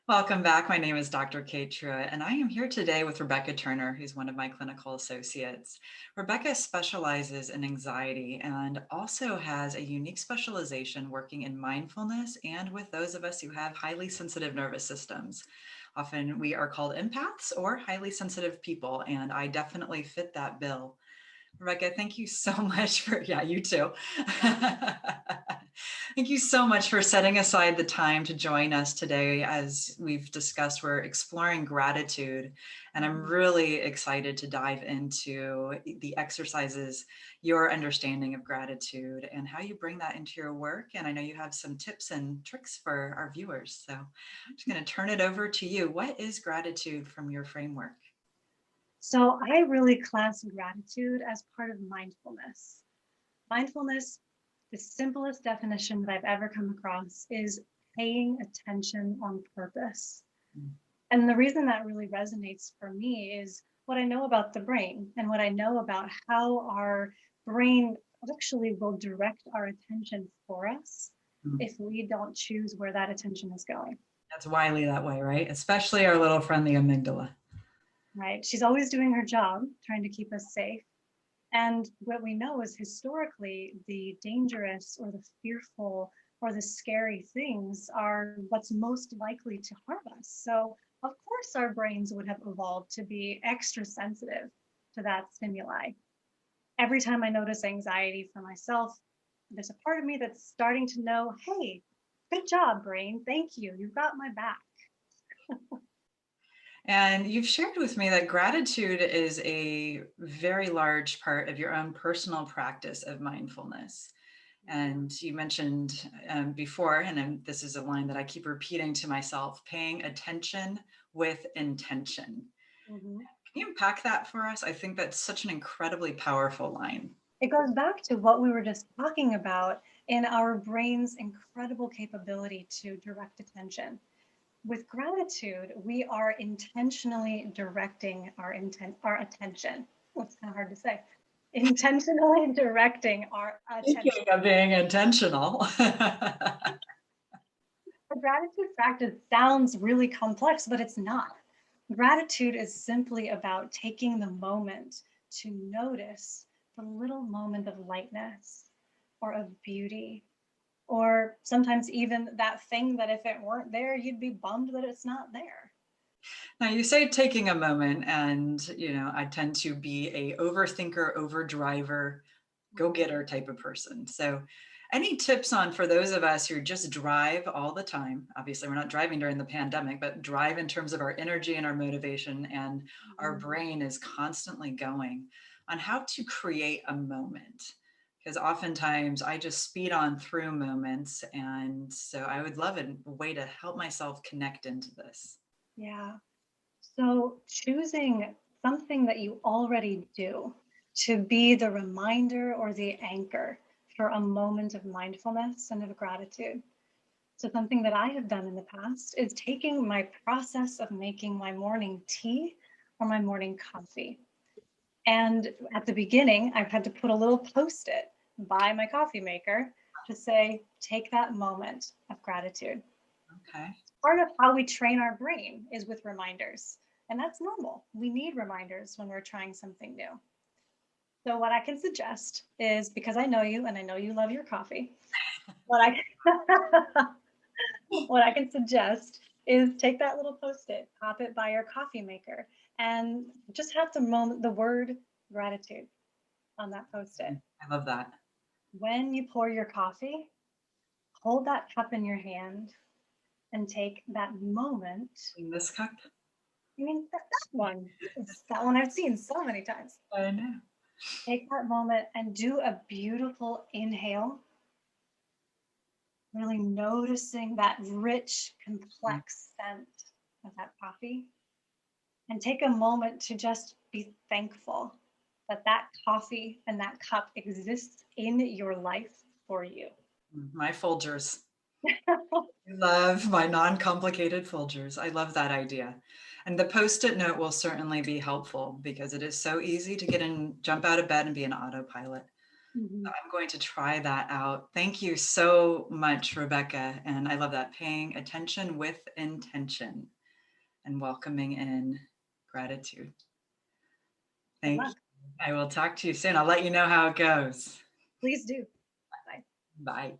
Welcome back. My name is Dr. Kate Truitt, and I am here today with Rebecca Turner, who's one of my clinical associates. Rebecca specializes in anxiety and also has a unique specialization working in mindfulness and with those of us who have highly sensitive nervous systems. Often we are called empaths or highly sensitive people, and I definitely fit that bill. Rebecca, thank you so much for, yeah, you too. Thank you so much for setting aside the time to join us today. As we've discussed, we're exploring gratitude, and I'm really excited to dive into the exercises, your understanding of gratitude, and how you bring that into your work. And I know you have some tips and tricks for our viewers. So I'm just going to turn it over to you. What is gratitude from your framework? So I really class gratitude as part of mindfulness. Mindfulness, the simplest definition that I've ever come across is paying attention on purpose. And the reason that really resonates for me is what I know about the brain and what I know about how our brain actually will direct our attention for us if we don't choose where that attention is going. That's wily that way, right? Especially our little friend, the amygdala. Right? She's always doing her job, trying to keep us safe. And what we know is historically, the dangerous or the fearful or the scary things are what's most likely to harm us. So, of course, our brains would have evolved to be extra sensitive to that stimuli. Every time I notice anxiety for myself, there's a part of me that's starting to know, hey, good job, brain. Thank you. You've got my back. And you've shared with me that gratitude is a very large part of your own personal practice of mindfulness. And you mentioned before, and this is a line that I keep repeating to myself, paying attention with intention. Mm-hmm. Can you unpack that for us? I think that's such an incredibly powerful line. It goes back to what we were just talking about in our brain's incredible capability to direct attention. With gratitude, we are intentionally directing our attention. What's kind of hard to say? Intentionally directing our attention. Speaking of being intentional. The gratitude practice sounds really complex, but it's not. Gratitude is simply about taking the moment to notice the little moment of lightness or of beauty, or sometimes even that thing that if it weren't there, you'd be bummed that it's not there. Now you say taking a moment, and I tend to be a overthinker, overdriver, go-getter type of person. So any tips on for those of us who just drive all the time? Obviously, we're not driving during the pandemic, but drive in terms of our energy and our motivation, and our brain is constantly going on how to create a moment. Because oftentimes I just speed on through moments. And so I would love a way to help myself connect into this. Yeah. So choosing something that you already do to be the reminder or the anchor for a moment of mindfulness and of gratitude. So something that I have done in the past is taking my process of making my morning tea or my morning coffee. And at the beginning, I've had to put a little post-it by my coffee maker to say, take that moment of gratitude. Okay. Part of how we train our brain is with reminders. And that's normal. We need reminders when we're trying something new. So what I can suggest is, because I know you and I know you love your coffee, what I can suggest is take that little post-it, pop it by your coffee maker, and just have the word gratitude on that post-it. I love that. When you pour your coffee, hold that cup in your hand and take that moment. In this cup? I mean, that one. That one I've seen so many times. I know. Take that moment and do a beautiful inhale. Really noticing that rich, complex scent of that coffee. And take a moment to just be thankful that that coffee and that cup exists in your life for you. My Folgers. I love my non-complicated Folgers. I love that idea. And the post-it note will certainly be helpful because it is so easy to jump out of bed and be an autopilot. Mhm. I'm going to try that out. Thank you so much, Rebecca. And I love that, paying attention with intention and welcoming in gratitude. Good Thank you. luck. I will talk to you soon. I'll let you know how it goes. Please do. Bye. Bye.